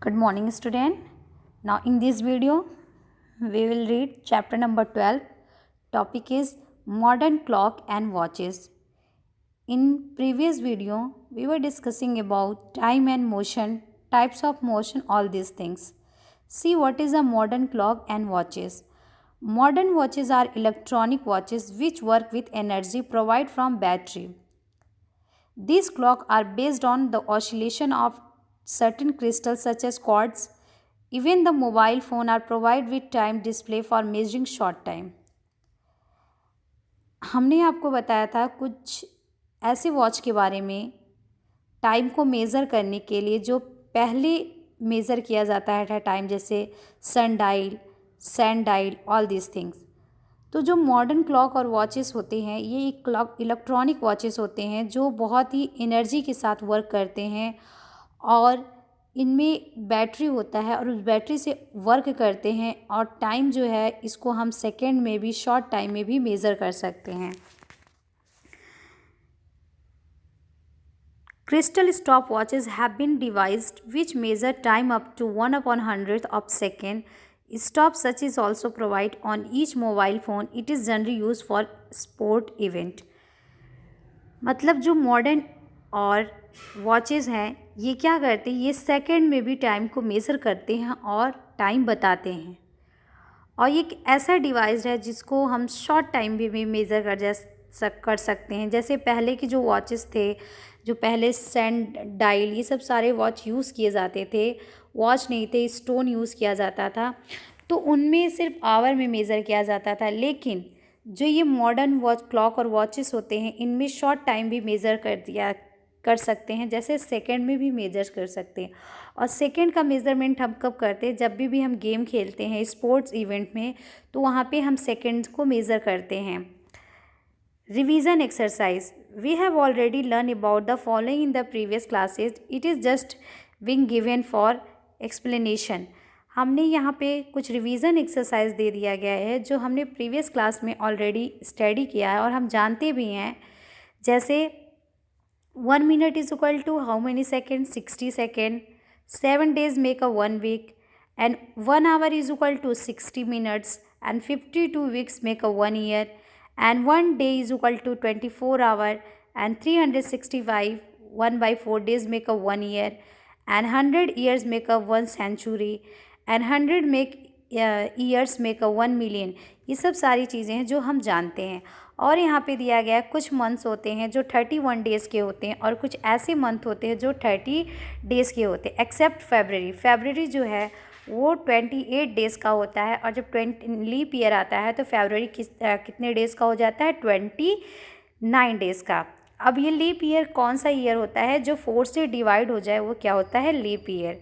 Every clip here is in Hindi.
Good morning, student. Now, in this video, we will read chapter number 12. Topic is modern clock and watches. In previous video, we were discussing about time and motion, types of motion, all these things. See what is a modern clock and watches. Modern watches are electronic watches which work with energy provided from battery. These clocks are based on the oscillation of certain crystals such as quartz. Even the mobile phone are provided with time display for measuring short time. हमने आपको बताया था कुछ ऐसे वॉच के बारे में टाइम को मेज़र करने के लिए जो पहले मेज़र किया जाता है टाइम, जैसे sundial, sand dial, all this things. तो जो मॉडर्न क्लॉक और वॉचेस होते हैं ये एक क्लॉक इलेक्ट्रॉनिक वॉचेस होते हैं जो बहुत ही एनर्जी के साथ वर्क करते हैं और इनमें बैटरी होता है और उस बैटरी से वर्क करते हैं और टाइम जो है इसको हम सेकेंड में भी, शॉर्ट टाइम में भी मेज़र कर सकते हैं। Crystal stopwatches have been devised which measure time up to 1/100th of second. Stopwatch is also provided on each mobile phone. It is generally used for sport event. मतलब जो मॉडर्न और वॉचेस हैं ये क्या करते हैं, ये सेकंड में भी टाइम को मेज़र करते हैं और टाइम बताते हैं। और ये एक ऐसा डिवाइस है जिसको हम शॉर्ट टाइम भी मेज़र कर सकते हैं। जैसे पहले के जो वॉचेस थे, जो पहले सैंड डायल, ये सब सारे वॉच यूज़ किए जाते थे, वॉच नहीं थे, स्टोन यूज़ किया जाता था, तो उनमें सिर्फ आवर में मेज़र किया जाता था। लेकिन जो ये मॉडर्न वॉच क्लॉक और वॉचेस होते हैं इनमें शॉर्ट टाइम भी मेज़र कर सकते हैं, जैसे सेकंड में भी मेजर कर सकते हैं। और सेकंड का मेज़रमेंट हम कब करते हैं, जब भी हम गेम खेलते हैं स्पोर्ट्स इवेंट में, तो वहाँ पे हम सेकंड को मेज़र करते हैं। Revision exercise, we have already learn about the following in the previous classes, it is just being given for explanation. हमने यहाँ पे कुछ रिवीजन एक्सरसाइज दे दिया गया है जो हमने प्रीवियस क्लास में ऑलरेडी स्टडी किया है और हम जानते भी हैं। जैसे 1 minute is equal to how many seconds? 60 seconds. 7 days make a 1 week, and 1 hour is equal to 60 minutes, and 52 weeks make a 1 year, and 1 day is equal to 24 hours, and 365 1 by 4 days make a 1 year, and 100 years make a 1 century, and 100 years make a 1 million। ये सब सारी चीज़ें हैं जो हम जानते हैं। और यहाँ पे दिया गया है कुछ मंथ्स होते हैं जो 31 डेज़ के होते हैं और कुछ ऐसे मंथ होते हैं जो 30 डेज़ के होते हैं, एक्सेप्ट फरवरी जो है वो 28 डेज़ का होता है। और जब लीप ईयर आता है तो फरवरी कितने डेज़ का हो जाता है, 29 डेज़ का। अब ये लीप ईयर कौन सा ईयर होता है, जो 4 से डिवाइड हो जाए वो क्या होता है, लीप ईयर।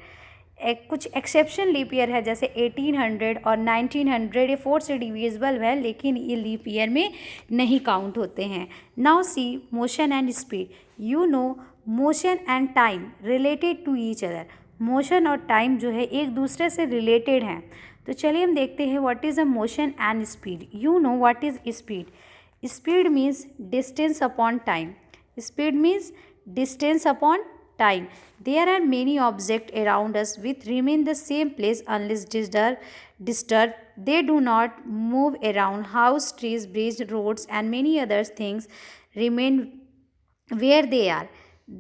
कुछ एक्सेप्शन लीप ईयर है जैसे 1800 और 1900, ये 4 से डिविजिबल है लेकिन ये लीप ईयर में नहीं काउंट होते हैं। Now see motion and speed, you know motion and time related to each other. Motion और टाइम जो है एक दूसरे से रिलेटेड हैं। तो चलिए हम देखते हैं what is a motion and speed. You know what is speed. Speed means distance upon time. Speed means distance upon time. There are many objects around us which remain the same place unless disturbed. They do not move around. House, trees, bridges, roads, and many other things remain where they are.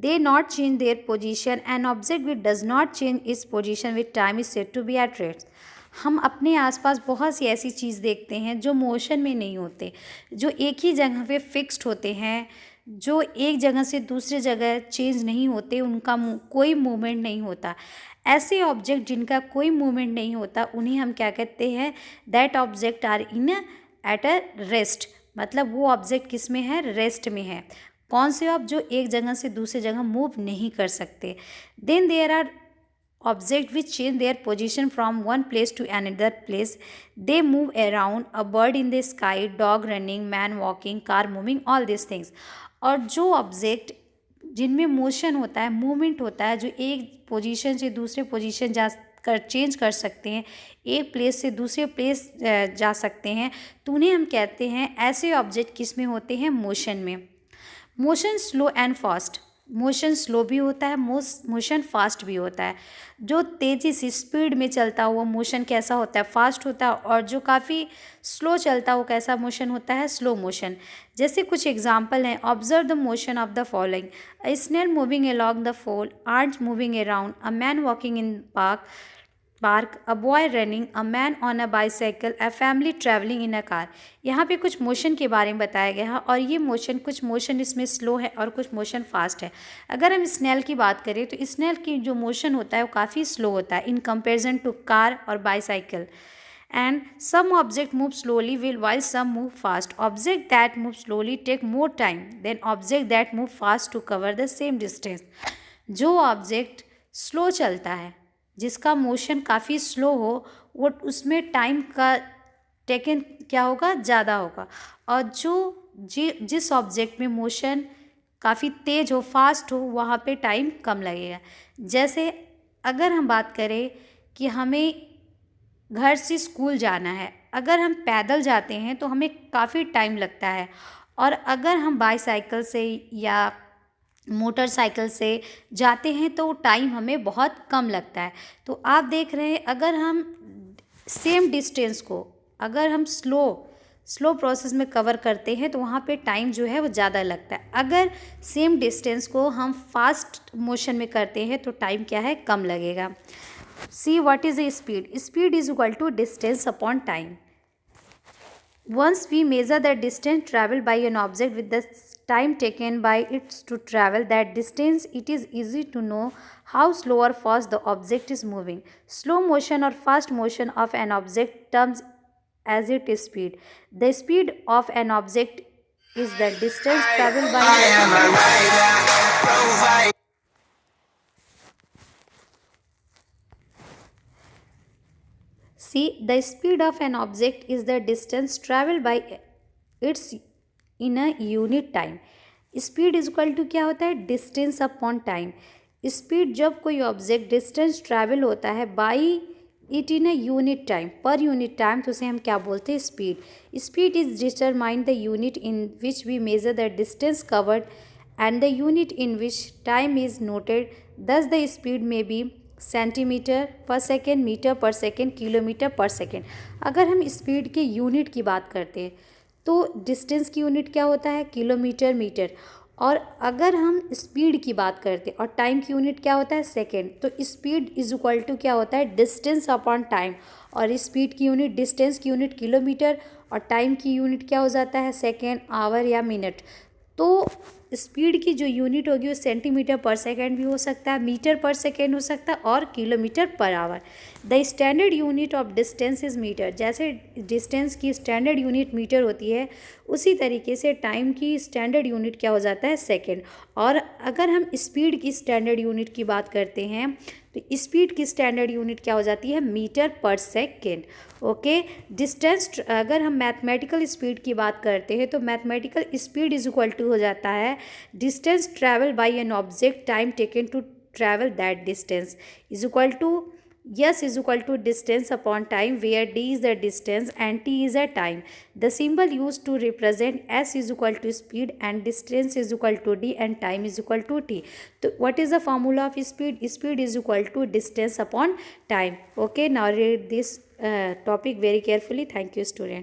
They not change their position. An object which does not change its position with time is said to be at rest. हम अपने आसपास बहुत सी ऐसी चीज़ देखते हैं जो मोशन में नहीं होते, जो एक ही जगह पे फिक्स्ड होते हैं, जो एक जगह से दूसरी जगह चेंज नहीं होते, उनका कोई मूवमेंट नहीं होता। ऐसे ऑब्जेक्ट जिनका कोई मूवमेंट नहीं होता उन्हें हम क्या कहते हैं, that object are in at a rest. मतलब वो ऑब्जेक्ट किस में है, रेस्ट में है। कौन से ऑब्जेक्ट, जो एक जगह से दूसरी जगह मूव नहीं कर सकते। Then there are object which change their position from one place to another place. They move around, a bird in the sky, dog running, man walking, car moving, all these things. और जो ऑब्जेक्ट जिनमें मोशन होता है, मूवमेंट होता है, जो एक पोजीशन से दूसरे पोजीशन चेंज कर सकते हैं, एक प्लेस से दूसरे प्लेस जा सकते हैं, तो उन्हें हम कहते हैं, ऐसे ऑब्जेक्ट किस में होते हैं, मोशन में। Motion slow and fast, motion slow भी होता है, मोशन फास्ट भी होता है। जो तेज़ी से स्पीड में चलता हुआ मोशन कैसा होता है, फास्ट होता है, और जो काफ़ी स्लो चलता हुआ कैसा मोशन होता है, स्लो मोशन। जैसे कुछ एग्जांपल हैं, observe the motion of the following: a snail moving along the fall, ants moving around, a man walking in park, a boy running, a man on a bicycle, a family travelling in a car. यहाँ पे कुछ मोशन के बारे में बताया गया है, और ये मोशन, कुछ मोशन इसमें स्लो है और कुछ मोशन फास्ट है। अगर हम स्नेल की बात करें तो स्नेल की जो मोशन होता है वो काफ़ी स्लो होता है इन कंपेरिजन टू कार और bicycle. And some object move slowly while some move fast. Object that move slowly take more time than object that move fast to cover the same distance. जो ऑब्जेक्ट स्लो चलता है, जिसका मोशन काफ़ी स्लो हो, वो उसमें टाइम का टेकन क्या होगा, ज़्यादा होगा। और जिस ऑब्जेक्ट में मोशन काफ़ी तेज़ हो, फास्ट हो, वहाँ पे टाइम कम लगेगा। जैसे अगर हम बात करें कि हमें घर से स्कूल जाना है, अगर हम पैदल जाते हैं तो हमें काफ़ी टाइम लगता है, और अगर हम बाईसाइकिल से या मोटरसाइकिल से जाते हैं तो टाइम हमें बहुत कम लगता है। तो आप देख रहे हैं, अगर हम सेम डिस्टेंस को अगर हम स्लो प्रोसेस में कवर करते हैं तो वहाँ पे टाइम जो है वो ज़्यादा लगता है। अगर सेम डिस्टेंस को हम फास्ट मोशन में करते हैं तो टाइम क्या है, कम लगेगा। See what is a speed? Speed is equal to distance upon time. Once we measure the distance traveled by an object with the time taken by it to travel that distance, it is easy to know how slow or fast the object is moving. Slow motion or fast motion of an object terms as its speed. The speed of an object is the distance traveled by an See, the speed of an object is the distance traveled by its in a unit time. Speed is equal to क्या होता है, डिस्टेंस अपॉन टाइम। स्पीड जब कोई ऑब्जेक्ट डिस्टेंस ट्रैवल होता है by it in a unit time, per unit time, तो उसे हम क्या बोलते हैं, speed. Speed is determine the unit in which we measure the distance covered and the unit in which time is noted. Thus the speed may be centimetre पर सेकेंड, मीटर पर सेकेंड, किलोमीटर पर सेकेंड। अगर हम स्पीड के यूनिट की बात करते हैं तो डिस्टेंस की यूनिट क्या होता है, किलोमीटर, मीटर। और अगर हम स्पीड की बात करते हैं और टाइम की यूनिट क्या होता है, सेकेंड। तो स्पीड इज इक्वल टू क्या होता है, डिस्टेंस अपॉन टाइम। और स्पीड की यूनिट, डिस्टेंस की यूनिट किलोमीटर, और टाइम की यूनिट क्या हो जाता है, सेकेंड, आवर या मिनट। तो स्पीड की जो यूनिट होगी वो सेंटीमीटर पर सेकेंड भी हो सकता है, मीटर पर सेकेंड हो सकता है, और kilometre per hour. The standard unit of distance is metre. जैसे डिस्टेंस की स्टैंडर्ड यूनिट मीटर होती है, उसी तरीके से टाइम की स्टैंडर्ड यूनिट क्या हो जाता है, सेकेंड। और अगर हम स्पीड की स्टैंडर्ड यूनिट की बात करते हैं तो स्पीड की स्टैंडर्ड यूनिट क्या हो जाती है, मीटर पर सेकेंड। ओके, डिस्टेंस, अगर हम मैथमेटिकल स्पीड की बात करते हैं तो mathematical speed is equal to हो जाता है distance travel by an object time taken to travel that distance is equal to S is equal to distance upon time, where D is the distance and T is a time. The symbol used to represent S is equal to speed and distance is equal to D and time is equal to T. So what is the formula of speed? Speed is equal to distance upon time. Okay, now read this topic very carefully. Thank you, student.